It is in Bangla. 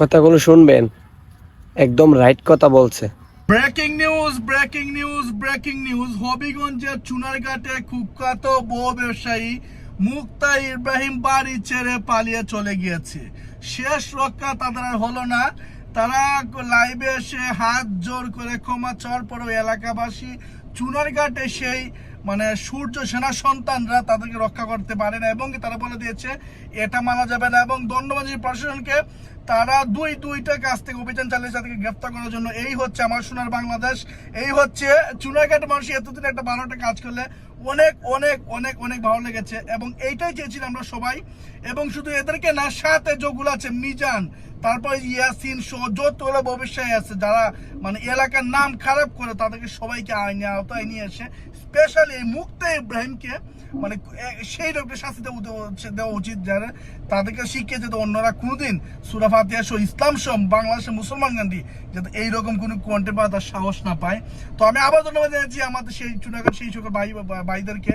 কথাগুলো শুনবেন, একদম রাইট কথা বলছে। Breaking news, breaking news, breaking news. হবিগঞ্জের চুনারঘাটে কুখ্যাত বউ ব্যবসায়ী মুক্তা ইব্রাহিম বাড়ি ছেড়ে পালিয়ে চলে গিয়েছে। শেষ রক্ষা তাদের আর হলো না। তারা লাইভে এসে হাত জোর করে ক্ষমা চাওয়ার পরেও এলাকাবাসী চুনারঘাটে সেই সূর্য সেনা সন্তানরা তাদেরকে রক্ষা করতে পারে না এবং তারা বলে দিয়েছে এটা মানা যাবে না। এবং দণ্ডবাজি প্রশাসনকে তারা দুইটা কাছ থেকে অভিযান চালিয়েছে তাদেরকে গ্রেফতার করার জন্য। এই হচ্ছে আমার সোনার বাংলাদেশ, এই হচ্ছে চুনারঘাট। মানুষ এতদিন একটা ভালো একটা কাজ করলে অনেক অনেক অনেক অনেক ভালো লেগেছে এবং এইটাই চেয়েছিলাম আমরা সবাই। এবং শুধু এদেরকে না, সাথে যেগুলো আছে মিজান, তারপর ইয়াসিন সহ যতগুলো ব্যবসায়ী আছে যারা এলাকার নাম খারাপ করে, তাদেরকে সবাইকে আইনে আওতায় নিয়ে এসে স্পেশালি এই মুক্তা ইব্রাহিমকে সেই রকমের শাস্তি দেওয়া উচিত, যারা তাদেরকে শিখিয়ে যেতে অন্যরা কোনোদিন সূরা ফাতিহা সহ ইসলাম সহ বাংলাদেশের মুসলমান গান্ধী যাতে এইরকম কোনো কন্টেন্ট পাওয়ার সাহস না পায়। তো আমি আবার ধন্যবাদ জানাচ্ছি আমাদের সেই চুনাঘাট সেই সকল ভাইদেরকে।